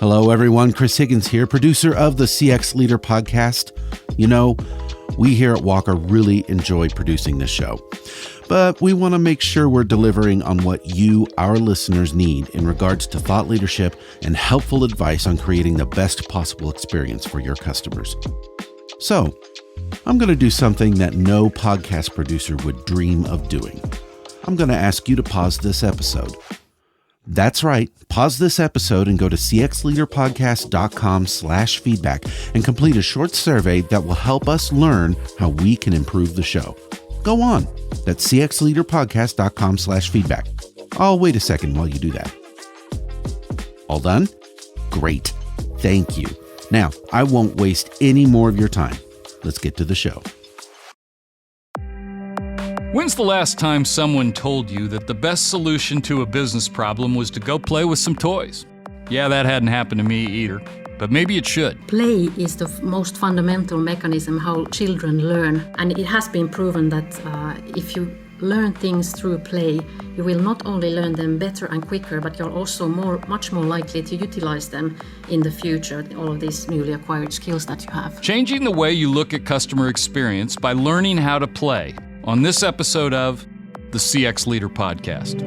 Hello, everyone. Chris Higgins here, producer of the CX Leader podcast. You know, we here at Walker really enjoy producing this show, but we want to make sure we're delivering on what you, our listeners, need in regards to thought leadership and helpful advice on creating the best possible experience for your customers. So, I'm going to do something that no podcast producer would dream of doing. I'm going to ask you to pause this episode. That's right. Pause this episode and go to cxleaderpodcast.com/feedback and complete a short survey that will help us learn how we can improve the show. Go on. That's cxleaderpodcast.com/feedback. I'll wait a second while you do that. All done? Great. Thank you. Now, I won't waste any more of your time. Let's get to the show. When's the last time someone told you that the best solution to a business problem was to go play with some toys? Yeah, that hadn't happened to me either, but maybe it should. Play is the most fundamental mechanism how children learn, and it has been proven that if you learn things through play, you will not only learn them better and quicker, but you're also much more likely to utilize them in the future, all of these newly acquired skills that you have. Changing the way you look at customer experience by learning how to play. On this episode of the CX Leader Podcast.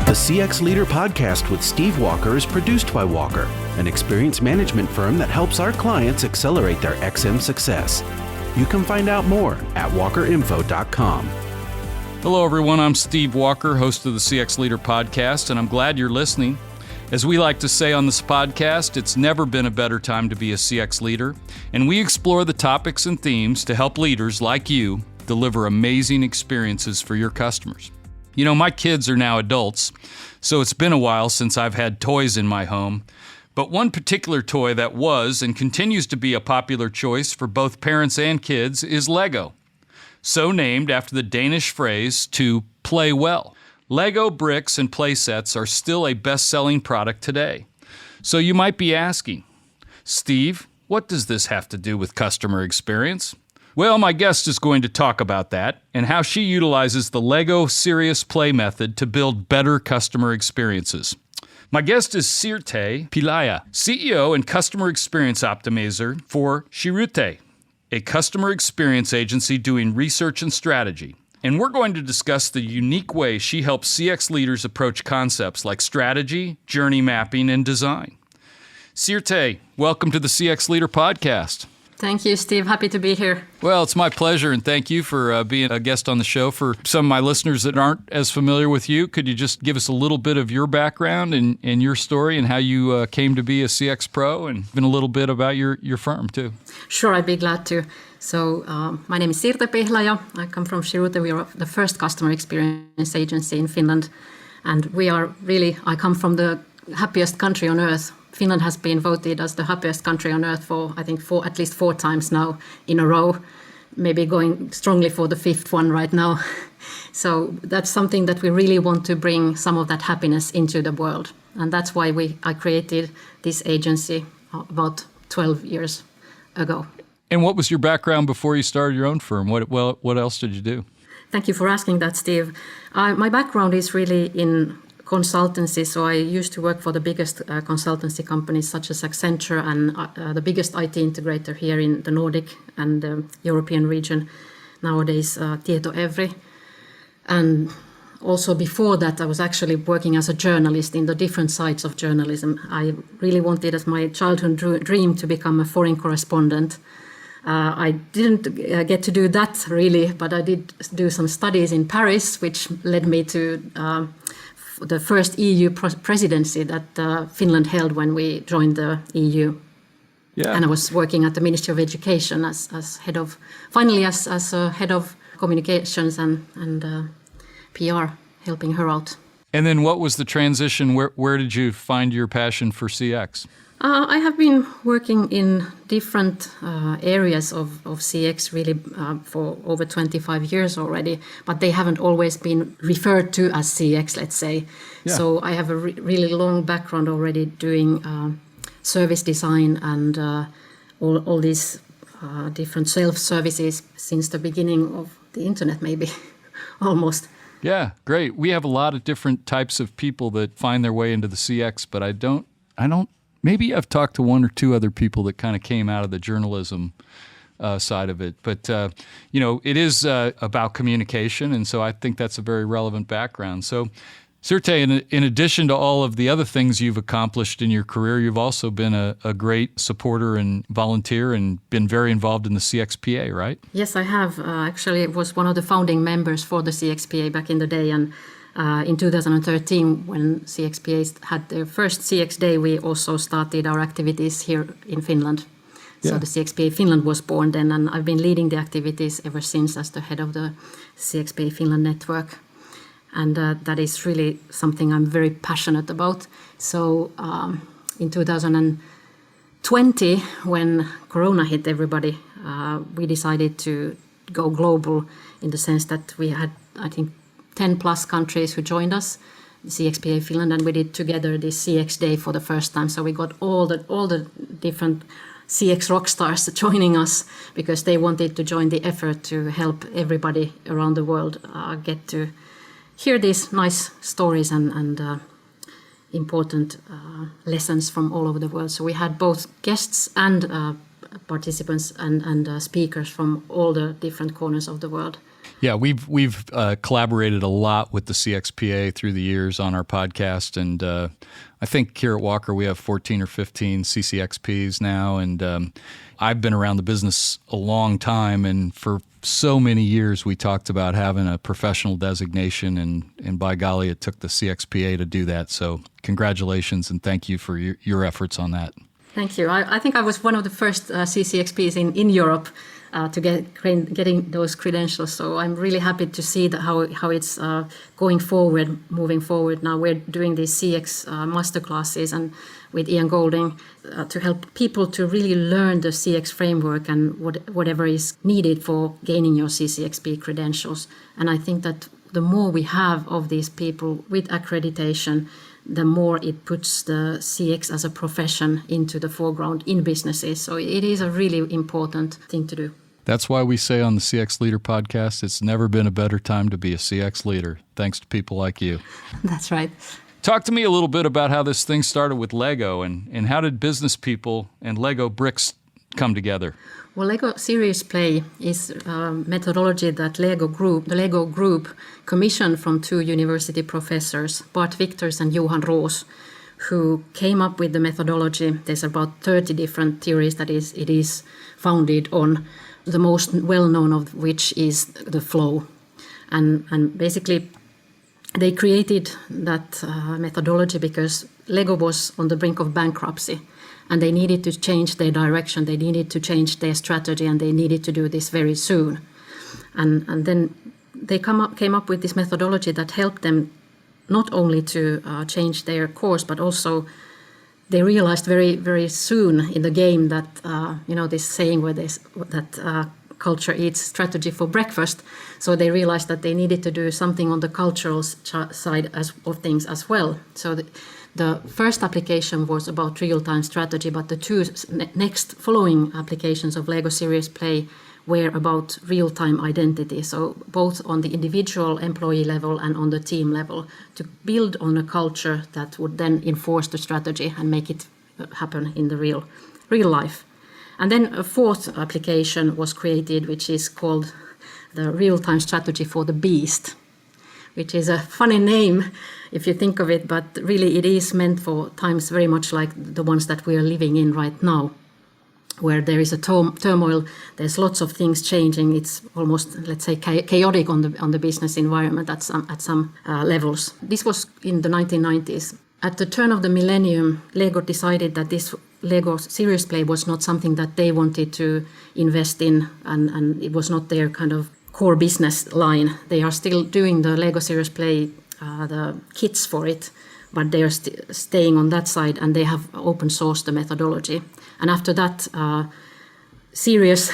The CX Leader Podcast with Steve Walker is produced by Walker, an experience management firm that helps our clients accelerate their XM success. You can find out more at walkerinfo.com. Hello, everyone. I'm Steve Walker, host of the CX Leader Podcast, and I'm glad you're listening. As we like to say on this podcast, it's never been a better time to be a CX leader, and we explore the topics and themes to help leaders like you deliver amazing experiences for your customers. You know, my kids are now adults, so it's been a while since I've had toys in my home, but one particular toy that was and continues to be a popular choice for both parents and kids is Lego, so named after the Danish phrase to play well. Lego bricks and playsets are still a best-selling product today. So you might be asking, Steve, what does this have to do with customer experience? Well, my guest is going to talk about that and how she utilizes the Lego Serious Play method to build better customer experiences. My guest is Sirte Pihlaja, CEO and Customer Experience Optimizer for Shirute, a customer experience agency doing research and strategy. And we're going to discuss the unique way she helps CX leaders approach concepts like strategy, journey mapping, and design. Sirte, welcome to the CX Leader Podcast. Thank you, Steve. Happy to be here. Well, it's my pleasure, and thank you for being a guest on the show. For some of my listeners that aren't as familiar with you, could you just give us a little bit of your background and your story and how you came to be a CX pro, and even a little bit about your firm, too? Sure, I'd be glad to. So my name is Sirte Pihlaja. I come from Shirute. We are the first customer experience agency in Finland. And I come from the happiest country on earth. Finland has been voted as the happiest country on earth for at least 4 times now in a row, maybe going strongly for the 5th one right now. So that's something that we really want to bring some of that happiness into the world. And that's why I created this agency about 12 years ago. And what was your background before you started your own firm? What else did you do? Thank you for asking that, Steve. My background is really in consultancy. So I used to work for the biggest consultancy companies such as Accenture and the biggest IT integrator here in the Nordic and European region, nowadays Tietoevry. And also before that, I was actually working as a journalist in the different sides of journalism. I really wanted as my childhood dream to become a foreign correspondent. I didn't get to do that really, but I did do some studies in Paris, which led me to the first EU presidency that Finland held when we joined the EU. Yeah. And I was working at the Ministry of Education as head of communications and PR, helping her out. And then what was the transition? Where did you find your passion for CX? I have been working in different areas of CX really for over 25 years already, but they haven't always been referred to as CX, let's say. Yeah. So I have a really long background already doing service design and all these different self-services since the beginning of the internet, maybe. almost. Yeah, great. We have a lot of different types of people that find their way into the CX, but I don't, maybe I've talked to one or two other people that kind of came out of the journalism side of it. But, it is about communication, and so I think that's a very relevant background. So, Sirte, in addition to all of the other things you've accomplished in your career, you've also been a great supporter and volunteer and been very involved in the CXPA, right? Yes, I have. Actually, I was one of the founding members for the CXPA back in the day. And in 2013, when CXPA had their first CX Day, we also started our activities here in Finland. So the CXPA Finland was born then, and I've been leading the activities ever since as the head of the CXPA Finland network. And that is really something I'm very passionate about. So in 2020, when Corona hit everybody, we decided to go global in the sense that we had, I think, 10 plus countries who joined us, the CXPA Finland, and we did together this CX Day for the first time. So we got all the different CX rock stars joining us because they wanted to join the effort to help everybody around the world get to hear these nice stories and important lessons from all over the world. So we had both guests and participants and speakers from all the different corners of the world. Yeah, we've collaborated a lot with the CXPA through the years on our podcast, and I think here at Walker we have 14 or 15 CCXPs now, and I've been around the business a long time, and for so many years we talked about having a professional designation, and by golly, it took the CXPA to do that. So congratulations, and thank you for your efforts on that. Thank you. I think I was one of the first CCXPs in Europe to getting those credentials. So I'm really happy to see that how it's going forward, moving forward. Now we're doing these CX masterclasses and with Ian Golding to help people to really learn the CX framework and whatever is needed for gaining your CCXP credentials. And I think that the more we have of these people with accreditation, the more it puts the CX as a profession into the foreground in businesses. So it is a really important thing to do. That's why we say on the CX Leader podcast, it's never been a better time to be a CX leader, thanks to people like you. That's right. Talk to me a little bit about how this thing started with Lego and how did business people and Lego bricks come together? Well, Lego Serious Play is a methodology that the Lego Group commissioned from two university professors, Bart Victors and Johan Roos, who came up with the methodology. There's about 30 different theories that it is founded on, the most well-known of which is the flow. And basically, they created that methodology because Lego was on the brink of bankruptcy. And they needed to change their direction, they needed to change their strategy, and they needed to do this very soon. And then they came up with this methodology that helped them not only to change their course, but also they realized very, very soon in the game that, this saying that culture eats strategy for breakfast. So they realized that they needed to do something on the cultural side of things as well. So the first application was about real-time strategy, but the two next following applications of Lego Serious Play were about real-time identity. So both on the individual employee level and on the team level, to build on a culture that would then enforce the strategy and make it happen in the real life. And then a fourth application was created, which is called the real-time strategy for the beast, which is a funny name if you think of it, but really it is meant for times very much like the ones that we are living in right now, where there is a turmoil, there's lots of things changing. It's almost, let's say, chaotic on the business environment at some levels. This was in the 1990s. At the turn of the millennium, Lego decided that this Lego Serious Play was not something that they wanted to invest in, and it was not their kind of core business line. They are still doing the Lego Serious Play, the kits for it, but they are staying on that side, and they have open sourced the methodology. And after that, serious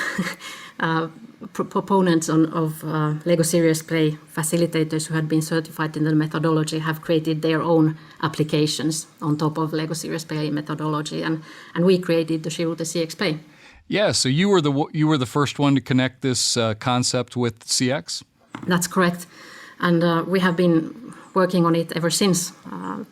proponents of Lego Serious Play, facilitators who had been certified in the methodology, have created their own applications on top of Lego Serious Play methodology, and we created the Shirute CX Play. Yeah, so you were the first one to connect this concept with CX? That's correct. And we have been working on it ever since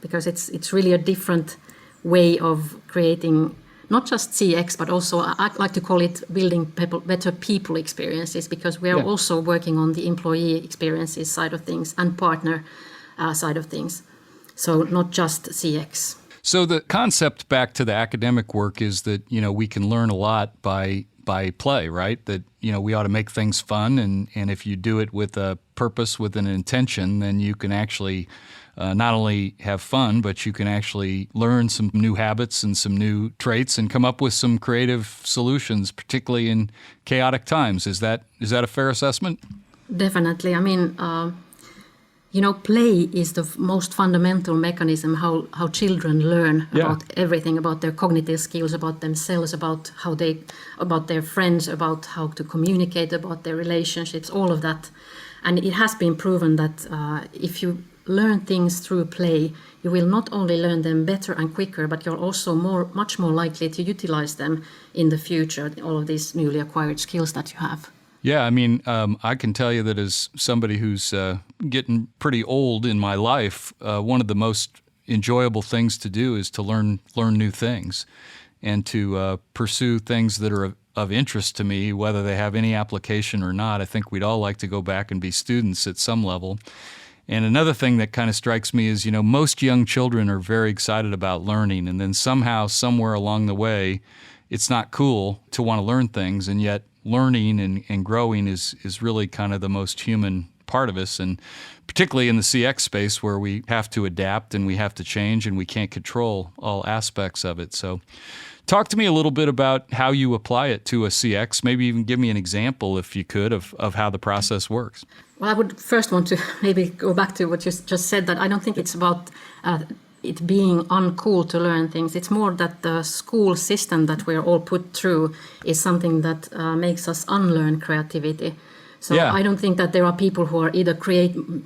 because it's really a different way of creating not just CX, but also I like to call it building better people experiences, because we are also working on the employee experiences side of things and partner side of things. So not just CX. So the concept back to the academic work is that, we can learn a lot by play, right? That, we ought to make things fun. And if you do it with a purpose, with an intention, then you can actually not only have fun, but you can actually learn some new habits and some new traits and come up with some creative solutions, particularly in chaotic times. Is that a fair assessment? Definitely. I mean, play is the most fundamental mechanism how children learn about everything, about their cognitive skills, about themselves, about their friends, about how to communicate, about their relationships, all of that. And it has been proven that if you learn things through play, you will not only learn them better and quicker, but you're also much more likely to utilize them in the future, all of these newly acquired skills that you have. Yeah, I mean, I can tell you that as somebody who's getting pretty old in my life, one of the most enjoyable things to do is to learn new things and to pursue things that are of interest to me, whether they have any application or not. I think we'd all like to go back and be students at some level. And another thing that kind of strikes me is, most young children are very excited about learning, and then somehow, somewhere along the way, it's not cool to want to learn things, and yet learning and growing is really kind of the most human part of us, and particularly in the CX space where we have to adapt and we have to change and we can't control all aspects of it. So talk to me a little bit about how you apply it to a CX, maybe even give me an example, if you could, of how the process works. Well, I would first want to maybe go back to what you just said, that I don't think it's about it being uncool to learn things. It's more that the school system that we're all put through is something that makes us unlearn creativity. So I don't think that there are people who are either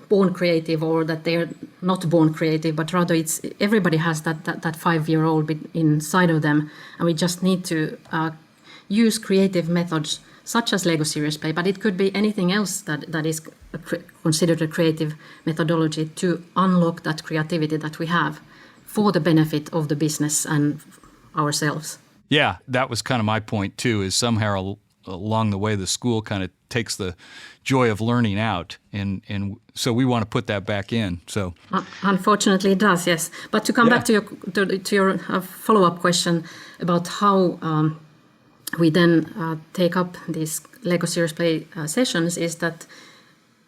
born creative or that they're not born creative, but rather it's everybody has that 5-year-old inside of them, and we just need to use creative methods such as Lego Serious Play, but it could be anything else that is considered a creative methodology to unlock that creativity that we have for the benefit of the business and ourselves. Yeah, that was kind of my point too, is somehow along the way the school kind of takes the joy of learning out, and so we want to put that back in. So unfortunately it does, yes. But to come back to your follow-up question about how we then take up these Lego Serious Play sessions, is that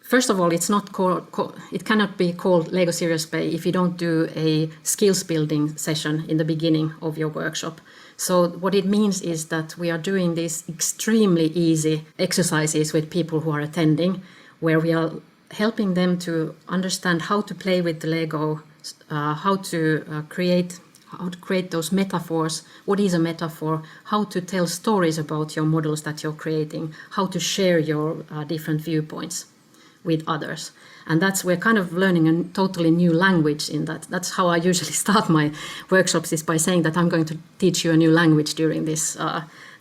first of all, it cannot be called Lego Serious Play if you don't do a skills building session in the beginning of your workshop. So what it means is that we are doing these extremely easy exercises with people who are attending, where we are helping them to understand how to play with the Lego, how to create those metaphors, what is a metaphor, how to tell stories about your models that you're creating, how to share your different viewpoints with others. And we're kind of learning a totally new language in that. That's how I usually start my workshops, is by saying that I'm going to teach you a new language during this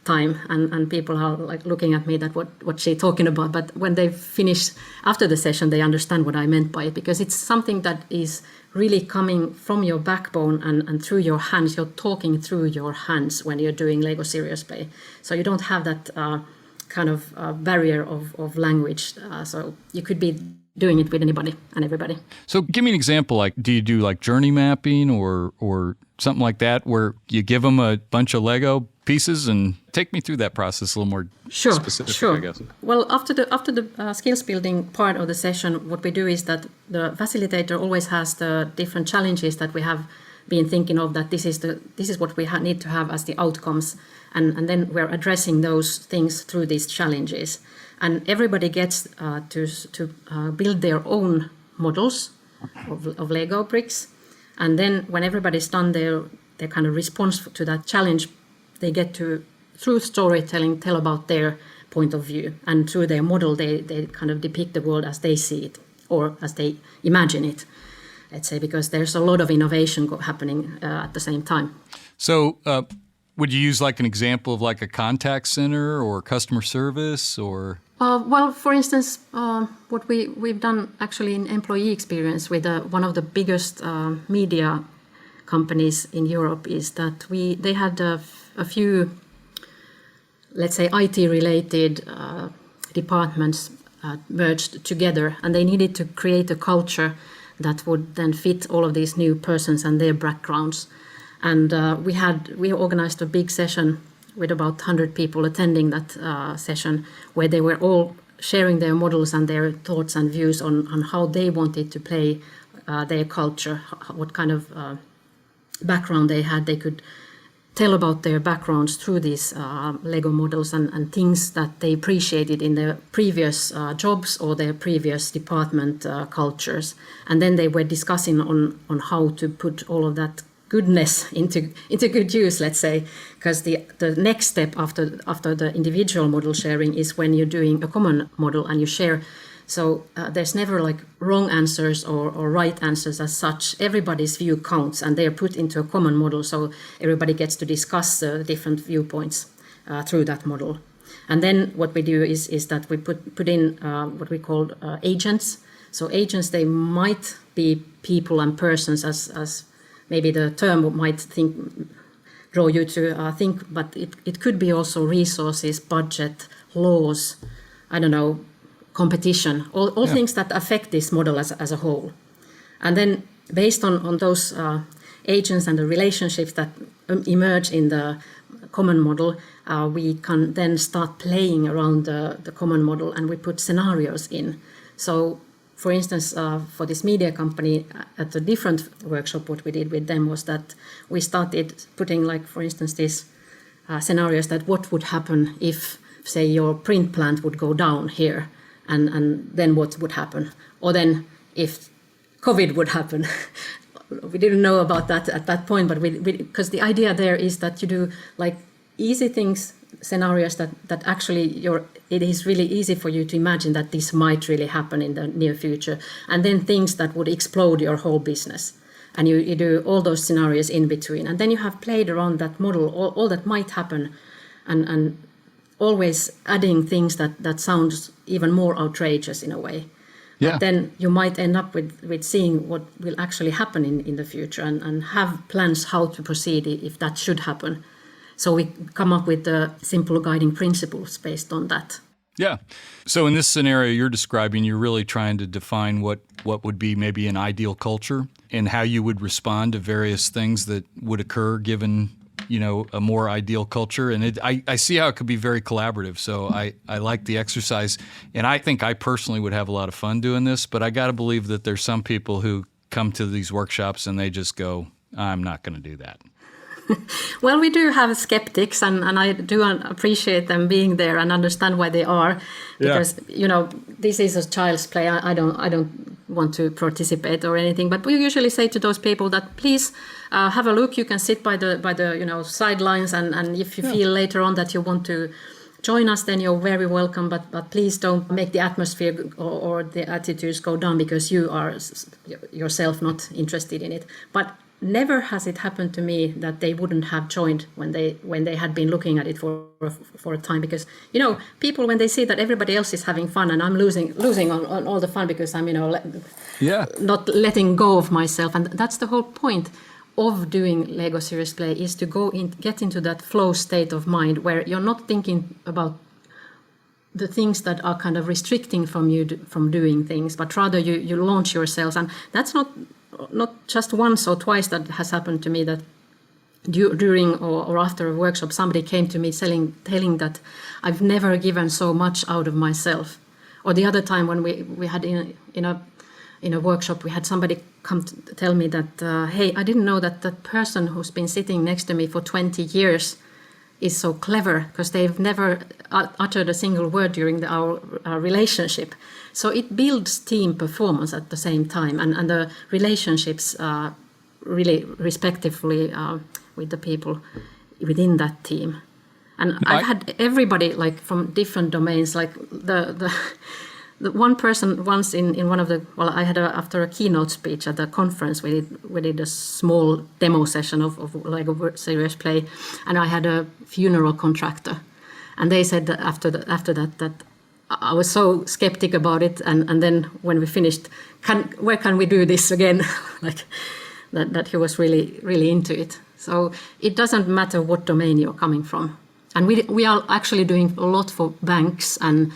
time. And people are like looking at me that what's she talking about? But when they finish after the session, they understand what I meant by it, because it's something that is really coming from your backbone and through your hands. You're talking through your hands when you're doing Lego Serious Play. So you don't have that kind of barrier of language. So you could be doing it with anybody and everybody. So give me an example. Like, do you do like journey mapping or something like that, where you give them a bunch of Lego pieces, and take me through that process a little more specific, I guess. Well, after the skills building part of the session, what we do is that the facilitator always has the different challenges that we have been thinking of, that this is what we need to have as the outcomes, and then we're addressing those things through these challenges. And everybody gets to build their own models of Lego bricks. And then when everybody's done their kind of response to that challenge, they get to, through storytelling, tell about their point of view. And through their model, they kind of depict the world as they see it, or as they imagine it, let's say, because there's a lot of innovation happening at the same time. So Would you use like an example of like a contact center or customer service or? Well, for instance, what we've done actually in employee experience with one of the biggest media companies in Europe is that they had a few, let's say, IT-related departments merged together, and they needed to create a culture that would then fit all of these new persons and their backgrounds. And we organized a big session with about 100 people attending that session, where they were all sharing their models and their thoughts and views on how they wanted to play their culture, what kind of background they had. They could tell about their backgrounds through these Lego models and things that they appreciated in their previous jobs or their previous department cultures. And then they were discussing on how to put all of that goodness into good use, let's say, because the next step after the individual model sharing is when you're doing a common model and you share. So there's never like wrong answers or right answers as such. Everybody's view counts, and they're put into a common model, so everybody gets to discuss different viewpoints through that model. And then what we do is that we put in what we call agents. So agents, they might be people and persons as maybe the term might draw you to think, but it could be also resources, budget, laws, I don't know, competition, all things that affect this model as a whole. And then based on those agents and the relationships that emerge in the common model, we can then start playing around the common model, and we put scenarios in. So for instance, for this media company, at a different workshop, what we did with them was that we started putting, like, for instance, these scenarios that what would happen if, say, your print plant would go down here, and then what would happen? Or then if COVID would happen. We didn't know about that at that point, but because the idea there is that you do like easy things, scenarios that actually it is really easy for you to imagine that this might really happen in the near future, and then things that would explode your whole business, and you do all those scenarios in between, and then you have played around that model, all that might happen, and always adding things that sounds even more outrageous in a way. Yeah. But then you might end up with seeing what will actually happen in the future, and have plans how to proceed if that should happen. So we come up with the simple guiding principles based on that. Yeah. So in this scenario you're describing, you're really trying to define what would be maybe an ideal culture and how you would respond to various things that would occur given, a more ideal culture. And I see how it could be very collaborative. So I like the exercise. And I think I personally would have a lot of fun doing this, but I got to believe that there's some people who come to these workshops and they just go, I'm not going to do that. Well, we do have skeptics, and I do appreciate them being there and understand why they are, because this is a child's play. I don't want to participate or anything, but we usually say to those people that please have a look. You can sit by the sidelines, and if you feel later on that you want to join us, then you're very welcome. But please don't make the atmosphere or the attitudes go down because you are yourself not interested in it. But never has it happened to me that they wouldn't have joined when they had been looking at it for a time, because people, when they see that everybody else is having fun and I'm losing on all the fun because I'm not letting go of myself, and that's the whole point of doing Lego Serious Play, is to get into that flow state of mind where you're not thinking about the things that are kind of restricting from you from doing things, but rather you launch yourselves. And that's not just once or twice that has happened to me, that during or after a workshop somebody came to me telling that I've never given so much out of myself. Or the other time when we had in a workshop, we had somebody come to tell me that hey, I didn't know that person who's been sitting next to me for 20 years is so clever, because they've never uttered a single word during our relationship. So it builds team performance at the same time, and the relationships really respectively with the people within that team. And I've had everybody like from different domains, like the one person once in one of the, well, I had after a keynote speech at the conference, we did a small demo session of Lego Serious Play, and I had a funeral contractor, and they said that after that I was so skeptic about it, and then when we finished, where can we do this again? Like that he was really into it. So it doesn't matter what domain you're coming from. And we are actually doing a lot for banks and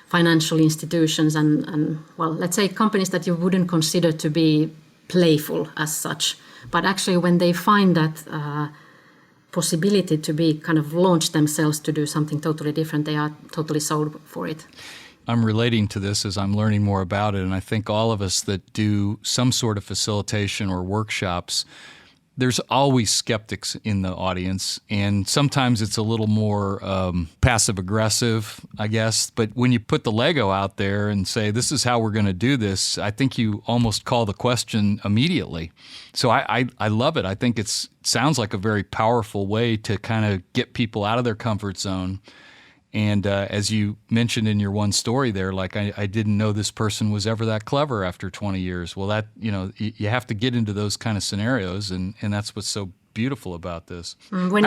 financial institutions and well, let's say companies that you wouldn't consider to be playful as such. But actually when they find that possibility to be kind of launch themselves to do something totally different, they are totally sold for it. I'm relating to this as I'm learning more about it, and I think all of us that do some sort of facilitation or workshops, there's always skeptics in the audience, and sometimes it's a little more passive-aggressive, I guess. But when you put the Lego out there and say, this is how we're going to do this, I think you almost call the question immediately. So I love it. I think it sounds like a very powerful way to kind of get people out of their comfort zone. And as you mentioned in your one story there, like I didn't know this person was ever that clever after 20 years. Well, that, you have to get into those kind of scenarios, and that's what's so beautiful about this. When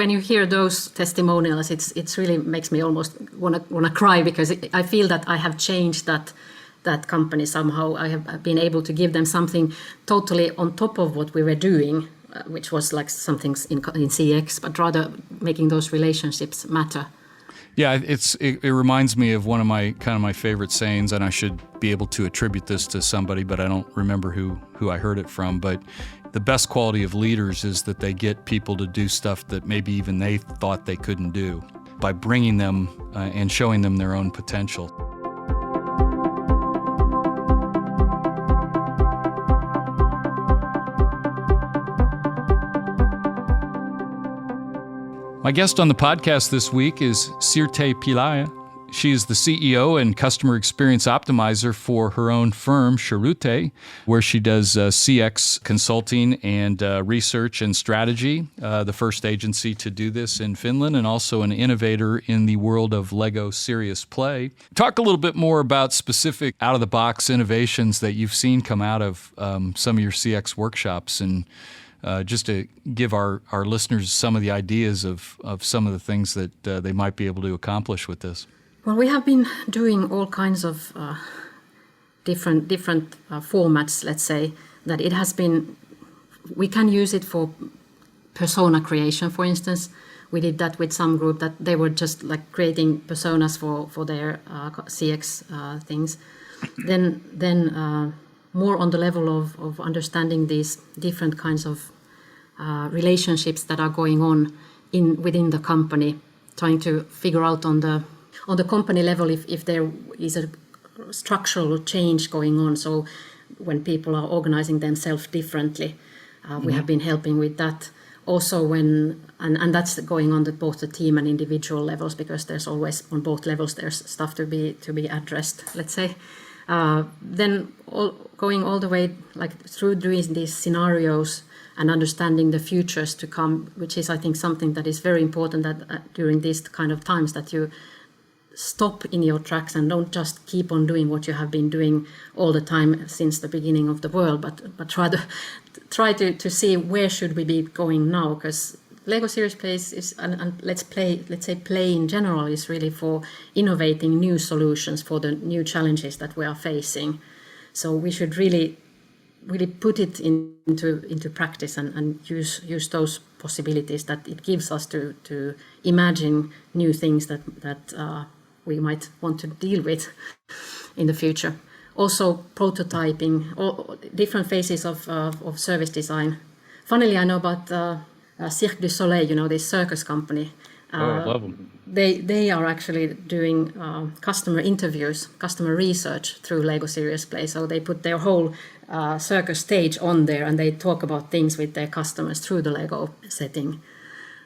you hear those testimonials, it's really makes me almost want to cry, because I feel that I have changed that company somehow. I have been able to give them something totally on top of what we were doing, which was like something in CX, but rather making those relationships matter. Yeah, it reminds me of one of my favorite sayings, and I should be able to attribute this to somebody, but I don't remember who I heard it from. But the best quality of leaders is that they get people to do stuff that maybe even they thought they couldn't do by bringing them and showing them their own potential. My guest on the podcast this week is Sirte Pihlaja. She is the CEO and Customer Experience Optimizer for her own firm, Shirute, where she does CX consulting and research and strategy, the first agency to do this in Finland, and also an innovator in the world of Lego Serious Play. Talk a little bit more about specific out-of-the-box innovations that you've seen come out of some of your CX workshops, and just to give our listeners some of the ideas of some of the things that they might be able to accomplish with this. Well, we have been doing all kinds of different formats, let's say, that it has been, we can use it for persona creation, for instance. We did that with some group that they were just like creating personas for their CX things. Then more on the level of understanding these different kinds of relationships that are going on within the company, trying to figure out on the company level if there is a structural change going on. So when people are organizing themselves differently, we have been helping with that. Also and that's going on both the team and individual levels, because there's always on both levels there's stuff to be addressed, let's say. Then going all the way like through doing these scenarios and understanding the futures to come, which is I think something that is very important that during these kind of times, that you stop in your tracks and don't just keep on doing what you have been doing all the time since the beginning of the world, but try to see where should we be going now, because Lego Serious Play is and let's say play in general is really for innovating new solutions for the new challenges that we are facing. So we should really put it into practice and use those possibilities that it gives us to imagine new things that we might want to deal with in the future. Also prototyping, all different phases of service design. Funnily, I know about Cirque du Soleil, this circus company. I love them. They are actually doing customer interviews, customer research through Lego Serious Play. So they put their whole circus stage on there, and they talk about things with their customers through the Lego setting.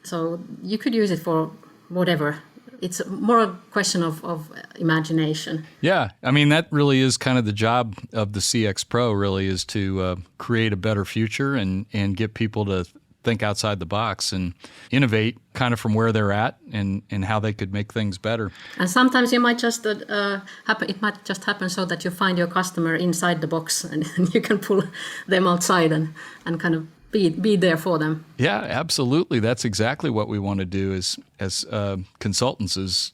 So you could use it for whatever. It's more a question of imagination. Yeah, I mean, that really is kind of the job of the CX Pro, really, is to create a better future and get people to think outside the box and innovate kind of from where they're at and how they could make things better. And sometimes you might just it might just happen so that you find your customer inside the box and you can pull them outside and kind of be there for them. Yeah, absolutely. That's exactly what we want to do as consultants is,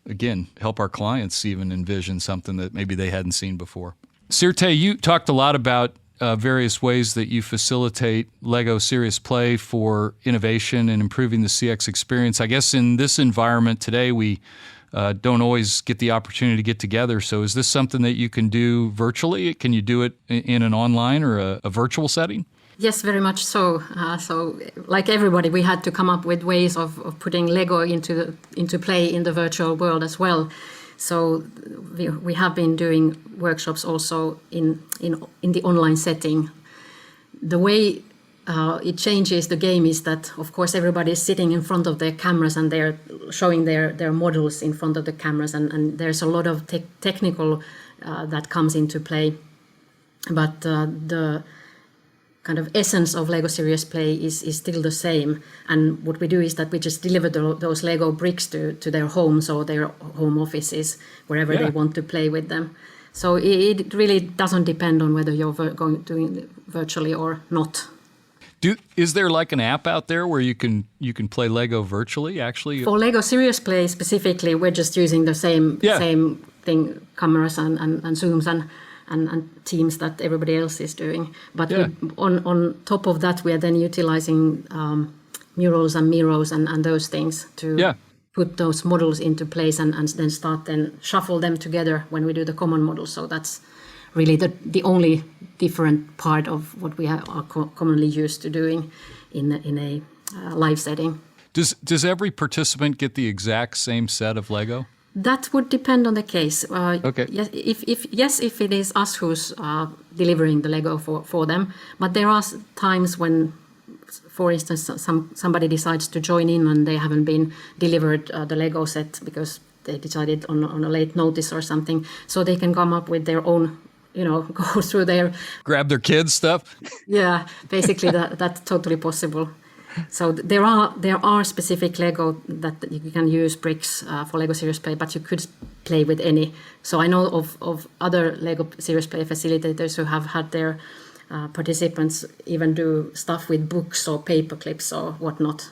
again, help our clients even envision something that maybe they hadn't seen before. Sirte, you talked a lot about various ways that you facilitate Lego Serious Play for innovation and improving the CX experience. I guess in this environment today, we don't always get the opportunity to get together. So is this something that you can do virtually? Can you do it in an online or a virtual setting? Yes, very much so. So, like everybody, we had to come up with ways of putting Lego into play in the virtual world as well. So we have been doing workshops also in the online setting. The way it changes the game is that, of course, everybody is sitting in front of their cameras and they're showing their models in front of the cameras, and there's a lot of technical that comes into play. But the kind of essence of Lego Serious Play is still the same. And what we do is that we just deliver those Lego bricks to their homes or their home offices, wherever they want to play with them. So it really doesn't depend on whether you're doing it virtually or not. Is there like an app out there where you can play Lego virtually, actually? For Lego Serious Play specifically, we're just using the same thing, cameras and Zooms and Teams that everybody else is doing. But on top of that, we are then utilizing murals and Miros and those things to put those models into place and then shuffle them together when we do the common models. So that's really the only different part of what we are commonly used to doing in a live setting. Does every participant get the exact same set of Lego? That would depend on the case. Okay. Yes, if it is us who's delivering the Lego for them, but there are times when, for instance, somebody decides to join in and they haven't been delivered the Lego set because they decided on a late notice or something, so they can come up with their own, go through their... Grab their kids' stuff? Yeah, basically that's totally possible. So there are specific Lego that you can use bricks for Lego Serious Play, but you could play with any. So I know of other Lego Serious Play facilitators who have had their participants even do stuff with books or paper clips or whatnot.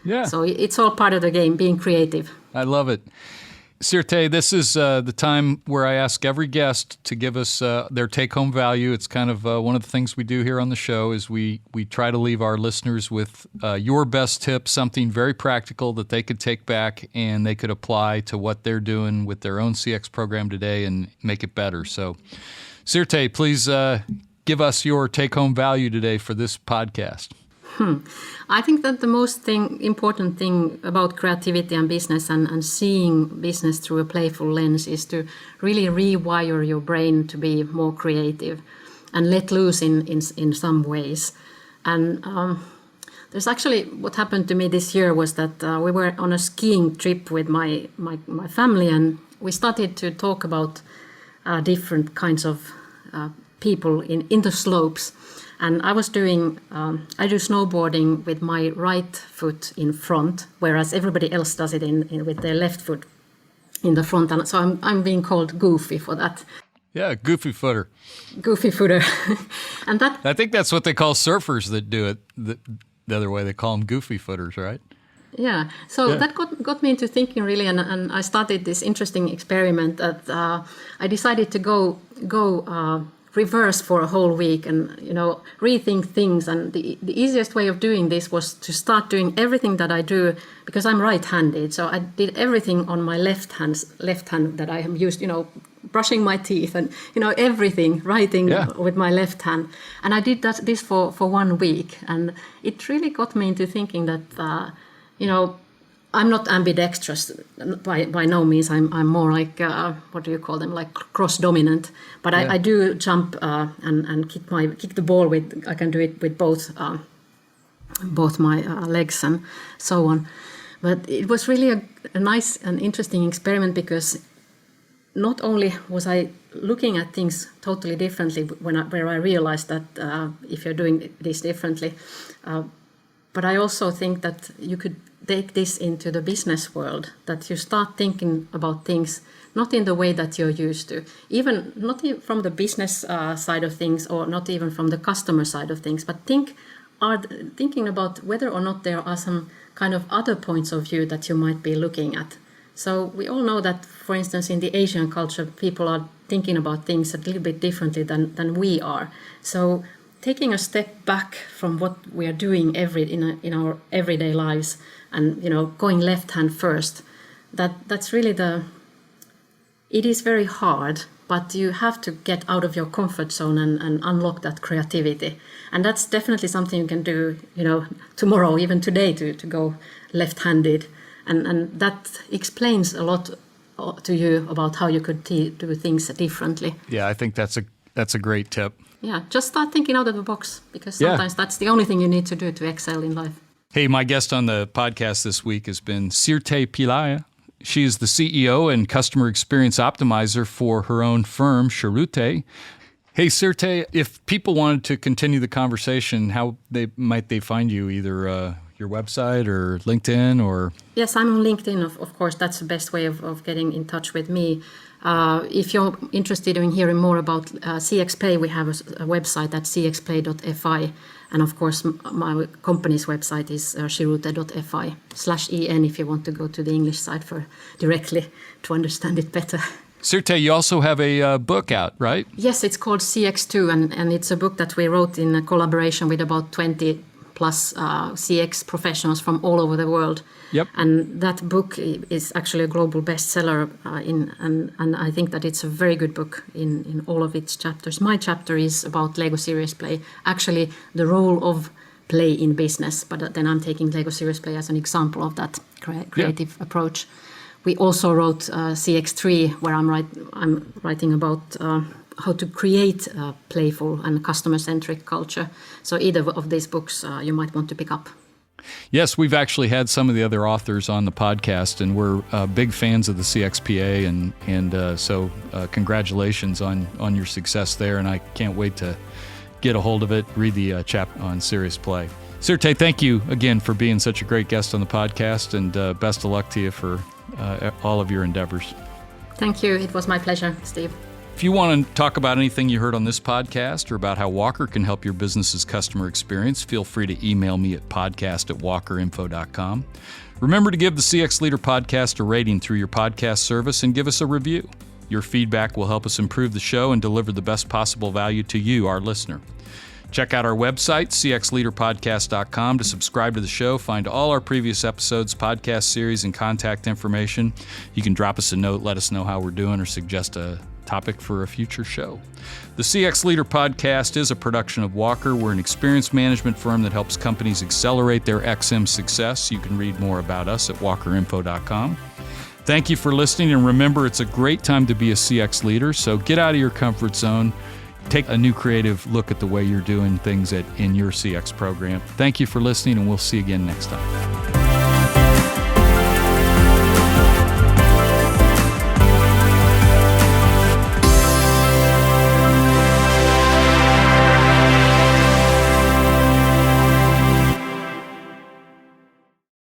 Yeah. So it's all part of the game, being creative. I love it. Sirte, this is the time where I ask every guest to give us their take-home value. It's kind of one of the things we do here on the show is we try to leave our listeners with your best tip, something very practical that they could take back and they could apply to what they're doing with their own CX program today and make it better. So, Sirte, please give us your take-home value today for this podcast. I think that the most important thing about creativity and business and seeing business through a playful lens is to really rewire your brain to be more creative and let loose in some ways. And there's actually, what happened to me this year was that we were on a skiing trip with my family, and we started to talk about different kinds of people in the slopes. And I was doing, I do snowboarding with my right foot in front, whereas everybody else does it with their left foot in the front. And so I'm being called goofy for that. Yeah, goofy footer. Goofy footer. And that... I think that's what they call surfers that do it the other way. They call them goofy footers, right? Yeah. So that got me into thinking really, and I started this interesting experiment that I decided to go reverse for a whole week and rethink things. And the easiest way of doing this was to start doing everything that I do, because I'm right-handed, so I did everything on my left hand that I have used, brushing my teeth and everything, writing with my left hand. And I did this for 1 week, and it really got me into thinking that I'm not ambidextrous by no means. I'm more like what do you call them? Like cross-dominant. But I do jump and kick the ball with. I can do it with both my legs and so on. But it was really a nice and interesting experiment, because not only was I looking at things totally differently where I realized that if you're doing this differently. But I also think that you could take this into the business world, that you start thinking about things not in the way that you're used to, even not from the business side of things, or not even from the customer side of things, but thinking about whether or not there are some kind of other points of view that you might be looking at. So we all know that, for instance, in the Asian culture, people are thinking about things a little bit differently than we are. So taking a step back from what we are doing in our everyday lives, and going left hand first, that's really it is very hard, but you have to get out of your comfort zone and unlock that creativity. And that's definitely something you can do, tomorrow, even today, to go left-handed. And that explains a lot to you about how you could do things differently. Yeah, I think that's a great tip. Yeah, just start thinking out of the box, because sometimes that's the only thing you need to do to excel in life. Hey, my guest on the podcast this week has been Sirte Pihlaja. She is the CEO and Customer Experience Optimizer for her own firm, Shirute. Hey, Sirte, if people wanted to continue the conversation, how might they find you? Either your website or LinkedIn or... Yes, I'm on LinkedIn, of course. That's the best way of getting in touch with me. If you're interested in hearing more about CX Play, we have a website at cxplay.fi. And of course, my company's website is shirute.fi/en if you want to go to the English side directly to understand it better. Sirte, you also have a book out, right? Yes, it's called CX2, and it's a book that we wrote in a collaboration with about 20 plus CX professionals from all over the world. Yep. And that book is actually a global bestseller, and I think that it's a very good book in all of its chapters. My chapter is about Lego Serious Play, actually the role of play in business, but then I'm taking Lego Serious Play as an example of that creative approach. We also wrote CX3, where I'm writing about how to create a playful and customer-centric culture. So either of these books you might want to pick up. Yes, we've actually had some of the other authors on the podcast, and we're big fans of the CXPA, and so congratulations on your success there, and I can't wait to get a hold of it, read the chapter on Serious Play. Sirte, thank you again for being such a great guest on the podcast, and best of luck to you for all of your endeavors. Thank you. It was my pleasure, Steve. If you want to talk about anything you heard on this podcast or about how Walker can help your business's customer experience, feel free to email me at podcast@walkerinfo.com. Remember to give the CX Leader podcast a rating through your podcast service and give us a review. Your feedback will help us improve the show and deliver the best possible value to you, our listener. Check out our website, cxleaderpodcast.com, to subscribe to the show, find all our previous episodes, podcast series, and contact information. You can drop us a note, let us know how we're doing, or suggest a topic for a future show. The CX Leader Podcast is a production of Walker. We're an experience management firm that helps companies accelerate their XM success. You can read more about us at walkerinfo.com. Thank you for listening, and remember, it's a great time to be a CX leader, so get out of your comfort zone. Take a new creative look at the way you're doing things in your CX program. Thank you for listening, and we'll see you again next time.